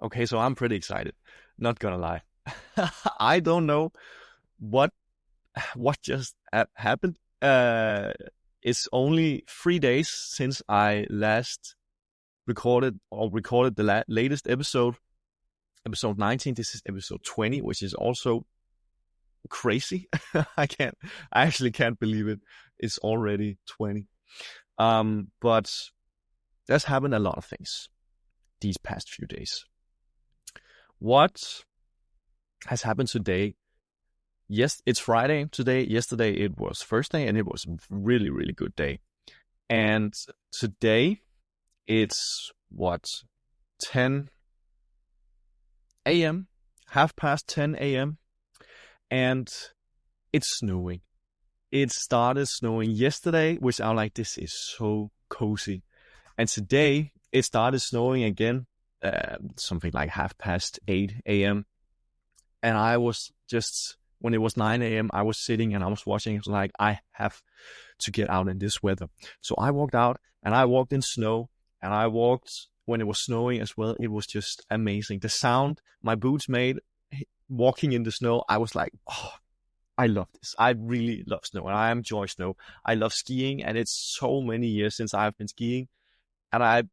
Okay, so I'm pretty excited. Not gonna lie. I don't know what just happened. It's only 3 days since I last recorded the latest episode, episode 19. This is episode 20, which is also crazy. I actually can't believe it. It's already 20. But there's happened a lot of things these past few days. What has happened today? Yes, it's Friday today. Yesterday it was Thursday, and it was a really, really good day. And today it's 10 a.m., 10 a.m., and it's snowing. It started snowing yesterday, which I'm like, this is so cozy. And today it started snowing again, something like 8 a.m. And I was just, when it was 9 a.m., I was sitting and I was watching. It was like, I have to get out in this weather. So I walked out and I walked in snow, and I walked when it was snowing as well. It was just amazing. The sound my boots made walking in the snow, I was like, oh, I love this. I really love snow, and I enjoy snow. I love skiing, and it's so many years since I've been skiing. And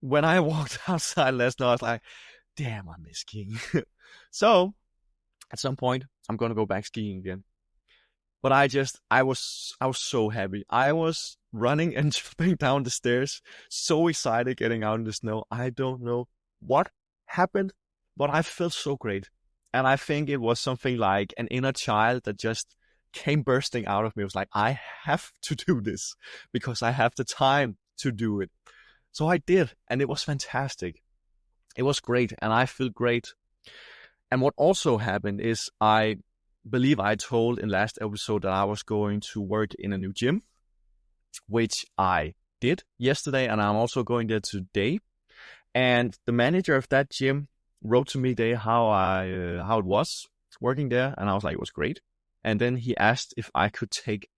when I walked outside last night, I was like, damn, I miss skiing. So at some point, I'm gonna go back skiing again. But I was so happy. I was running and jumping down the stairs, so excited getting out in the snow. I don't know what happened, but I felt so great. And I think it was something like an inner child that just came bursting out of me. It was like, I have to do this because I have the time to do it. So I did, and it was fantastic. It was great, and I feel great. And what also happened is, I believe I told in last episode that I was going to work in a new gym, which I did yesterday, and I'm also going there today. And the manager of that gym wrote to me today how it was working there, and I was like, it was great. And then he asked if I could take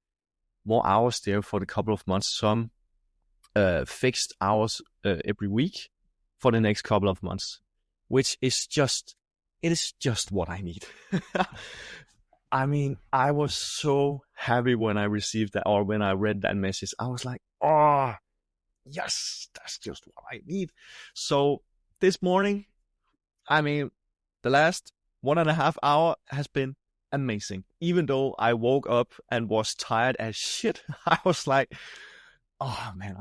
more hours there for the couple of months, some fixed hours every week for the next couple of months, which is just what I need. I mean, I was so happy when I received that, or when I read that message. I was like, oh, yes, that's just what I need. So this morning, I mean, the last 1.5 hours has been amazing. Even though I woke up and was tired as shit, I was like, oh man,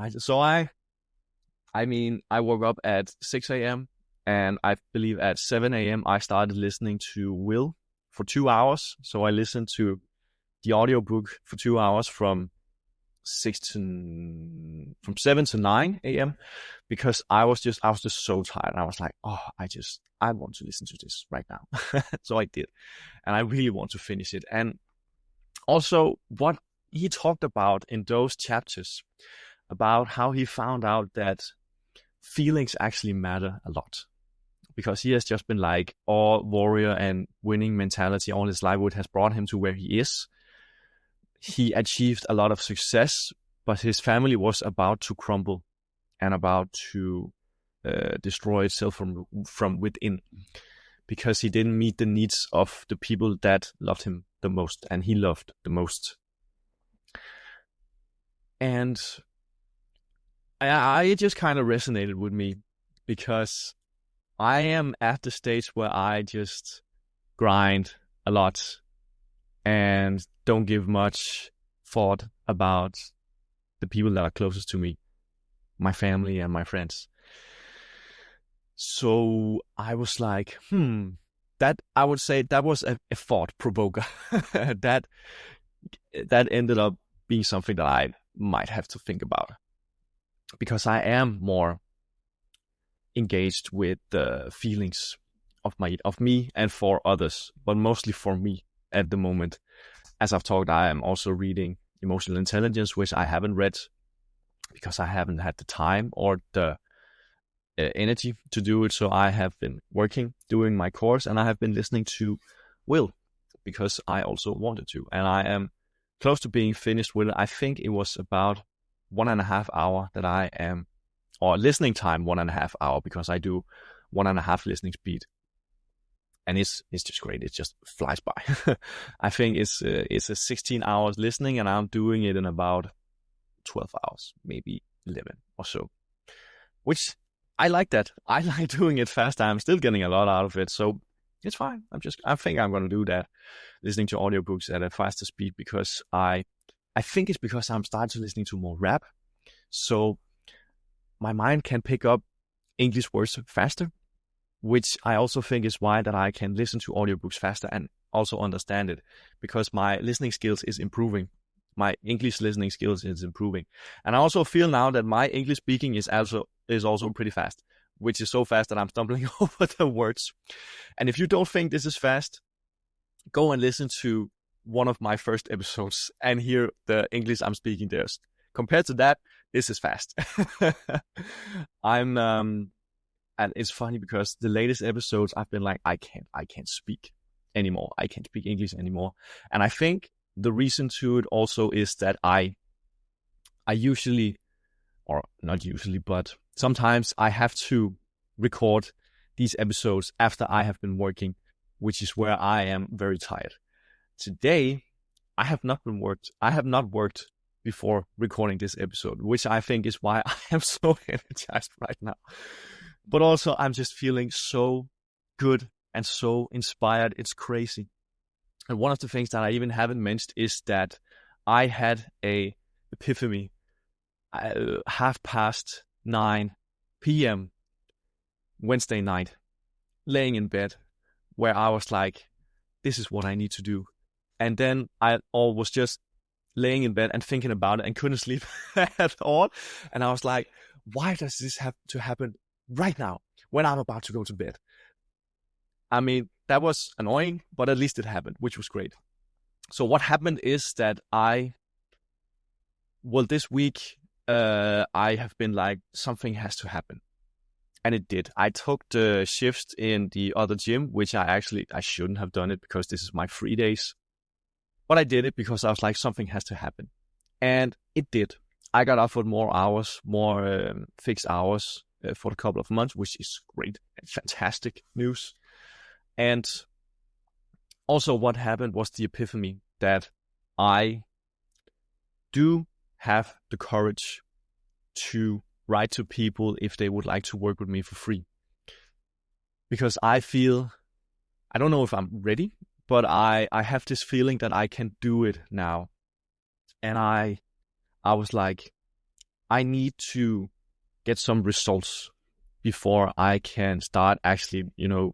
I woke up at 6 a.m. and I believe at 7 a.m. I started listening to Will for 2 hours. So I listened to the audiobook for 2 hours from 7 to 9 a.m. because I was just so tired. I was like, oh, I want to listen to this right now. So I did. And I really want to finish it. And also what he talked about in those chapters about how he found out that feelings actually matter a lot, because he has just been like all warrior and winning mentality all his life, which has brought him to where he is. He achieved a lot of success, but his family was about to crumble and about to destroy itself from within, because he didn't meet the needs of the people that loved him the most and he loved the most. And I just kind of resonated with me, because I am at the stage where I just grind a lot and don't give much thought about the people that are closest to me, my family and my friends. So I was like, that I would say that was a thought provoker. that ended up being something that I might have to think about, because I am more engaged with the feelings of me and for others, but mostly for me at the moment. As I've talked, I am also reading Emotional Intelligence, which I haven't read because I haven't had the time or the energy to do it. So I have been doing my course, and I have been listening to Will because I also wanted to, and I am close to being finished with it. I think it was about 1.5 hours that I am, or listening time 1.5 hours, because I do 1.5 listening speed. And it's just great. It just flies by. I think it's a 16 hours listening, and I'm doing it in about 12 hours, maybe 11 or so. Which I like that. I like doing it fast. I'm still getting a lot out of it, so it's fine. I think I'm gonna do that, listening to audiobooks at a faster speed, because I think it's because I'm starting to listening to more rap. So my mind can pick up English words faster, which I also think is why that I can listen to audiobooks faster and also understand it, because my listening skills is improving. My English listening skills is improving. And I also feel now that my English speaking is also pretty fast, which is so fast that I'm stumbling over the words. And if you don't think this is fast, go and listen to one of my first episodes and hear the English I'm speaking there. Compared to that, this is fast. And it's funny because the latest episodes I've been like, I can't speak anymore. I can't speak English anymore. And I think the reason to it also is that I usually, or not usually, but sometimes I have to record these episodes after I have been working, which is where I am very tired. Today, I have not worked before recording this episode, which I think is why I am so energized right now. But also, I'm just feeling so good and so inspired. It's crazy. And one of the things that I even haven't mentioned is that I had a epiphany 9:30 p.m. Wednesday night, laying in bed, where I was like, this is what I need to do. And then I was just laying in bed and thinking about it and couldn't sleep at all. And I was like, why does this have to happen right now when I'm about to go to bed? I mean, that was annoying, but at least it happened, which was great. So what happened is that this week, I have been like, something has to happen. And it did. I took the shifts in the other gym, which I shouldn't have done it because this is my free days. But I did it because I was like, something has to happen. And it did. I got offered more hours, more fixed hours for a couple of months, which is great and fantastic news. And also what happened was the epiphany that I do have the courage to write to people if they would like to work with me for free. Because I don't know if I'm ready, but I have this feeling that I can do it now. And I was like, I need to get some results before I can start actually,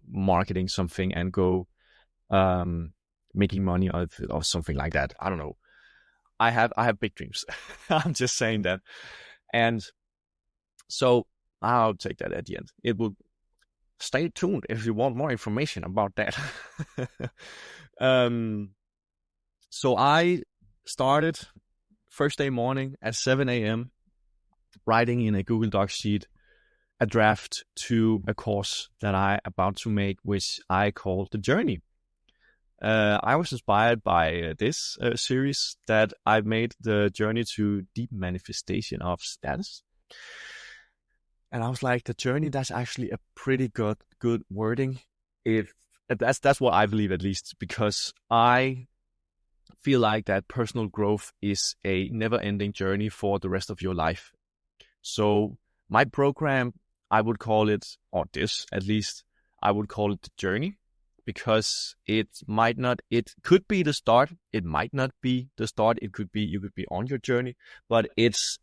marketing something and go making money or something like that. I don't know. I have big dreams. I'm just saying that. And so I'll take that at the end. It will stay tuned if you want more information about that. So I started first day morning at 7 a.m. writing in a Google Docs sheet a draft to a course that I'm about to make, which I call The Journey. I was inspired by this series that I've made, The Journey to Deep Manifestation of Status. And I was like, The Journey, that's actually a pretty good wording. That's what I believe, at least, because I feel like that personal growth is a never-ending journey for the rest of your life. So my program, I would call it, or this at least, I would call it The Journey, because it could be the start, it might not be the start, you could be on your journey, but it's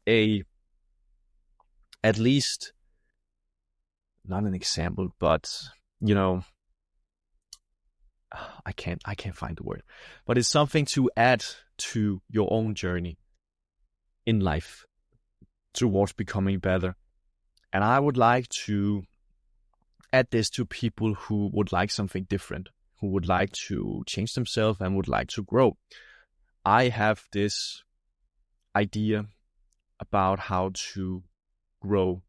at least, not an example, but I can't find the word, but it's something to add to your own journey in life towards becoming better. And I would like to add this to people who would like something different, who would like to change themselves and would like to grow. I have this idea about how to grow,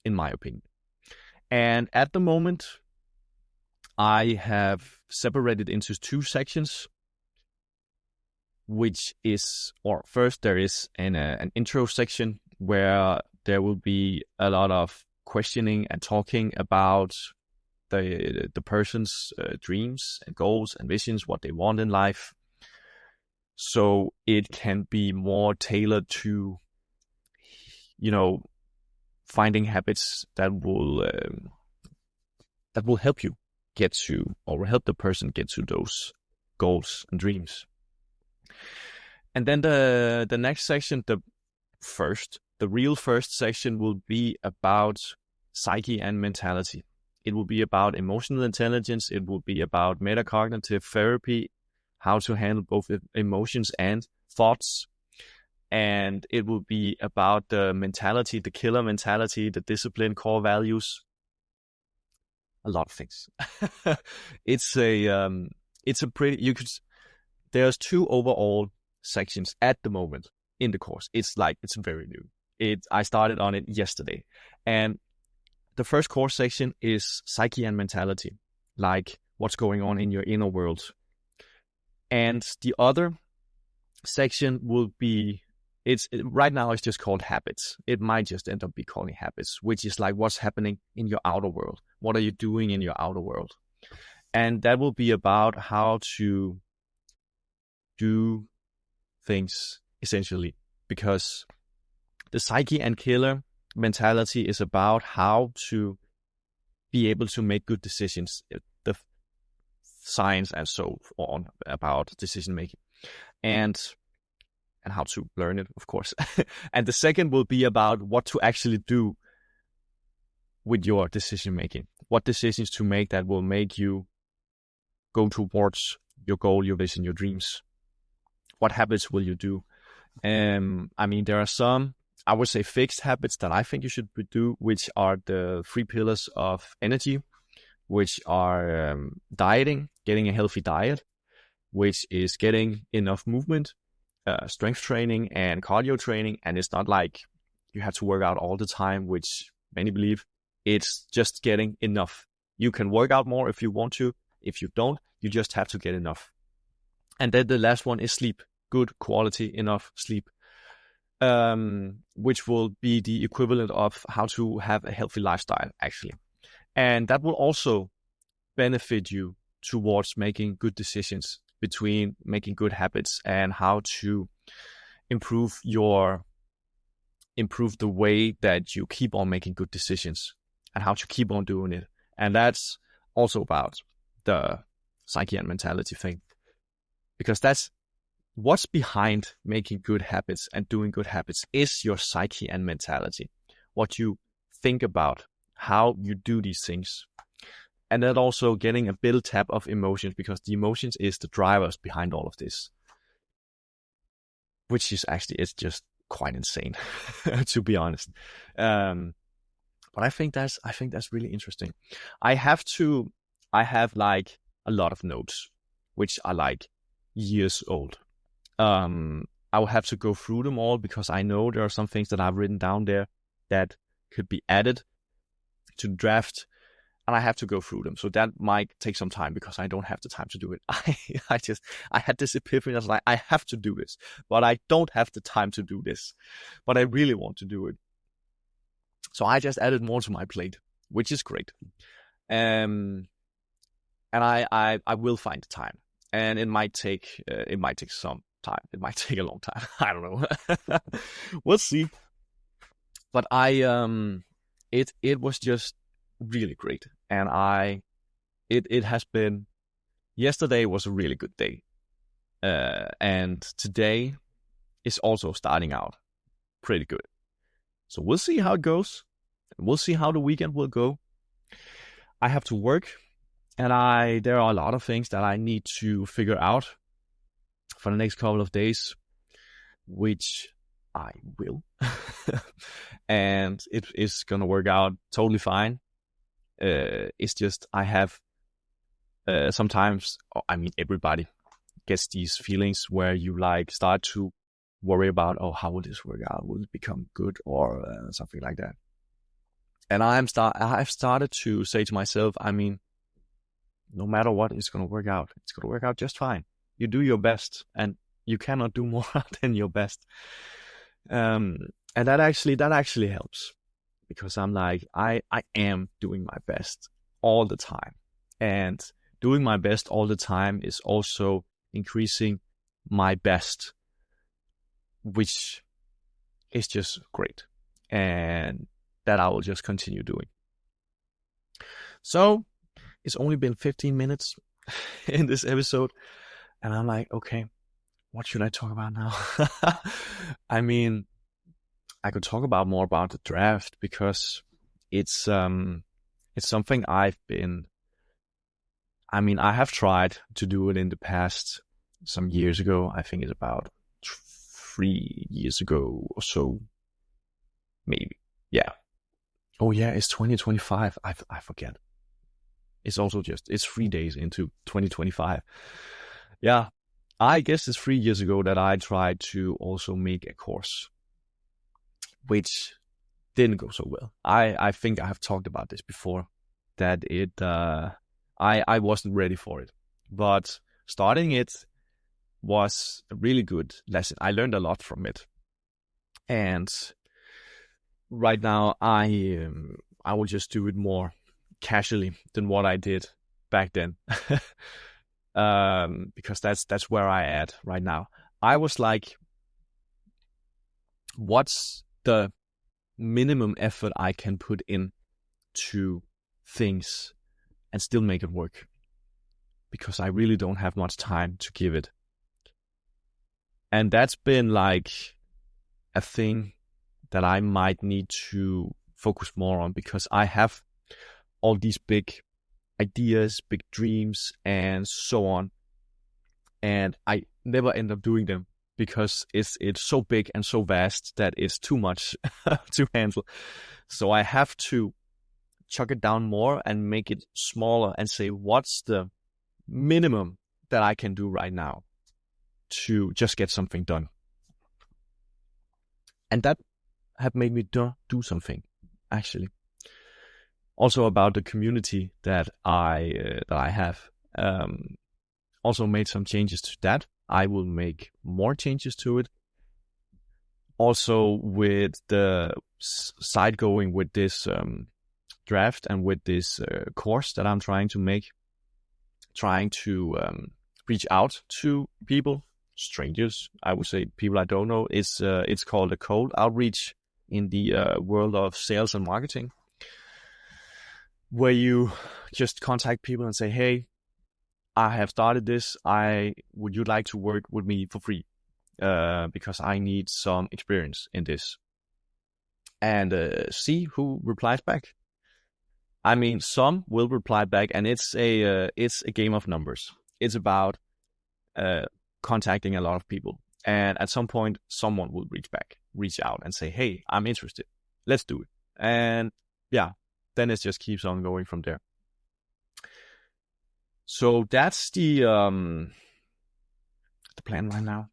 in my opinion. And at the moment, I have separated into 2 sections, which is, first there is an intro section where there will be a lot of questioning and talking about the person's dreams and goals and visions, what they want in life, so it can be more tailored to, finding habits that will help you get to, or help the person get to those goals and dreams. And then the next section, the real first section, will be about psyche and mentality. It will be about emotional intelligence. It will be about metacognitive therapy, how to handle both emotions and thoughts. And it will be about the mentality, the killer mentality, the discipline, core values, a lot of things. It's a pretty, there's 2 overall sections at the moment in the course. It's very new. I started on it yesterday. And the first course section is psyche and mentality, like what's going on in your inner world. And the other section will be, right now it's just called habits. It might just end up be calling habits, which is like what's happening in your outer world. What are you doing in your outer world? And that will be about how to do things, essentially, because the psyche and killer mentality is about how to be able to make good decisions, the science and so on about decision making, and how to learn it, of course. And the second will be about what to actually do with your decision making, what decisions to make that will make you go towards your goal, your vision, your dreams. What habits will you do? There are some, I would say, fixed habits that I think you should do, which are the 3 pillars of energy, which are dieting, getting a healthy diet, which is getting enough movement, strength training and cardio training. And it's not like you have to work out all the time, which many believe. It's just getting enough. You can work out more if you want to. If you don't, you just have to get enough. And then the last one is sleep. Good quality, enough sleep, which will be the equivalent of how to have a healthy lifestyle, actually. And that will also benefit you towards making good decisions, between making good habits and how to improve the way that you keep on making good decisions and how to keep on doing it. And that's also about the psyche and mentality thing, because that's what's behind making good habits and doing good habits is your psyche and mentality, what you think about, how you do these things. And then also getting a build-up of emotions, because the emotions is the drivers behind all of this, which is actually, it's just quite insane, to be honest. But I think that's really interesting. I have like a lot of notes, which are like years old. I will have to go through them all, because I know there are some things that I've written down there that could be added to the draft, and I have to go through them. So that might take some time, because I don't have the time to do it. I had this epiphany. I was like, I have to do this, but I don't have the time to do this, but I really want to do it. So I just added more to my plate, which is great. And I will find the time, and it might take some time. It might take a long time. I don't know. We'll see. But it was just really great. And it has been, yesterday was a really good day. And today is also starting out pretty good. So we'll see how it goes. We'll see how the weekend will go. I have to work, and there are a lot of things that I need to figure out for the next couple of days, which I will. And it is going to work out totally fine. It's just, I have sometimes, everybody gets these feelings where you like start to worry about, how will this work out? Will it become good, or something like that? And I've started to say to myself, no matter what, it's going to work out. It's going to work out just fine. You do your best, and you cannot do more than your best. And that actually helps, because I'm like, I am doing my best all the time. And doing my best all the time is also increasing my best, which is just great. And that I will just continue doing. So it's only been 15 minutes in this episode. And I'm like, okay, what should I talk about now? I mean, I could talk about more about the draft because it's something I have tried to do it in the past some years ago. I think it's about 3 years ago or so. Maybe. Yeah. Oh yeah, it's 2025. I forget. It's 3 days into 2025. Yeah. I guess it's 3 years ago that I tried to also make a course, which didn't go so well. I think I have talked about this before, that I wasn't ready for it. But starting it was a really good lesson. I learned a lot from it. And right now I will just do it more casually than what I did back then. Because that's where I at right now. I was like, what's the minimum effort I can put in to things and still make it work? Because I really don't have much time to give it. And that's been like a thing that I might need to focus more on, because I have all these big ideas, big dreams, and so on. And I never end up doing them because it's so big and so vast that it's too much to handle. So I have to chuck it down more and make it smaller and say, what's the minimum that I can do right now to just get something done? And that have made me do something, actually. Also about the community that I have. Also made some changes to that. I will make more changes to it. Also with the side going with this draft and with this course that I'm trying to make, trying to reach out to people, strangers, I would say, people I don't know. It's called a cold outreach in the world of sales and marketing, where you just contact people and say, hey, I have started this. Would you like to work with me for free? Because I need some experience in this. And see who replies back. I mean, some will reply back, and it's a game of numbers. It's about contacting a lot of people. And at some point, someone will reach out and say, hey, I'm interested. Let's do it. And yeah, then it just keeps on going from there. So that's the plan right now,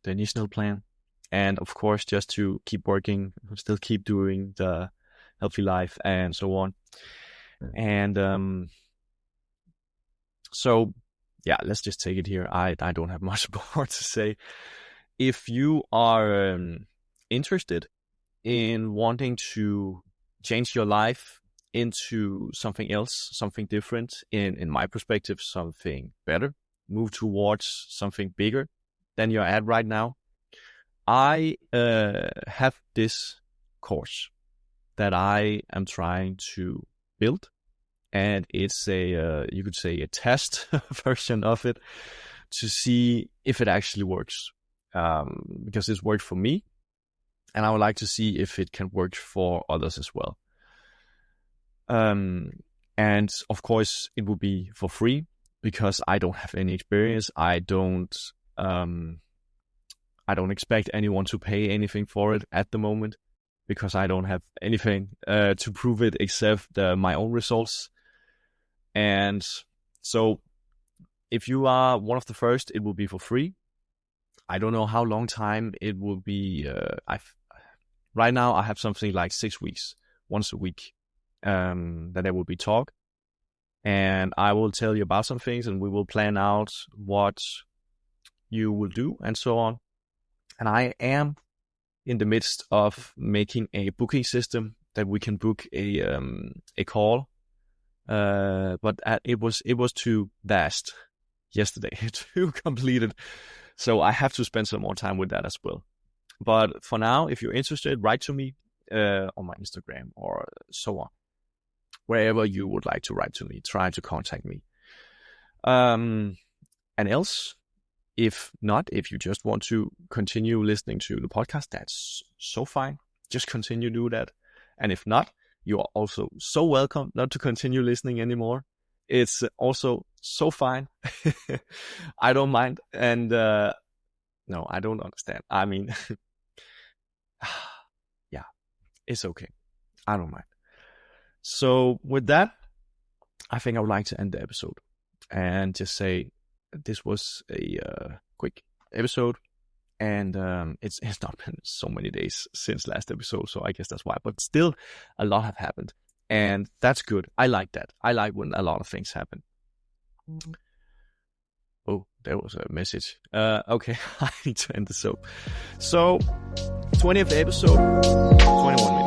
the initial plan. And of course, just to keep working, still keep doing the healthy life and so on. And so yeah, let's just take it here. I don't have much more to say. If you are interested in wanting to change your life into something else, something different, in my perspective, something better, move towards something bigger than you're at right now, I have this course that I am trying to build, and it's you could say a test version of it to see if it actually works, because it's worked for me, and I would like to see if it can work for others as well. And of course, it will be for free because I don't have any experience. I don't expect anyone to pay anything for it at the moment, because I don't have anything to prove it except my own results. And so if you are one of the first, it will be for free. I don't know how long time it will be. Right now I have something like 6 weeks, once a week, that there will be talk. And I will tell you about some things, and we will plan out what you will do and so on. And I am in the midst of making a booking system that we can book a call. But it was too vast yesterday to complete it. So I have to spend some more time with that as well. But for now, if you're interested, write to me on my Instagram or so on. Wherever you would like to write to me, try to contact me. And else, if not, if you just want to continue listening to the podcast, that's so fine. Just continue to do that. And if not, you are also so welcome not to continue listening anymore. It's also so fine. I don't mind. And no, I don't understand. I mean, yeah, it's okay. I don't mind. So with that, I think I would like to end the episode and just say this was a quick episode. And it's not been so many days since last episode, so I guess that's why. But still, a lot have happened. And that's good. I like that. I like when a lot of things happen. Oh, there was a message. Okay, I need to end the show. So, 20th episode, 21 minutes.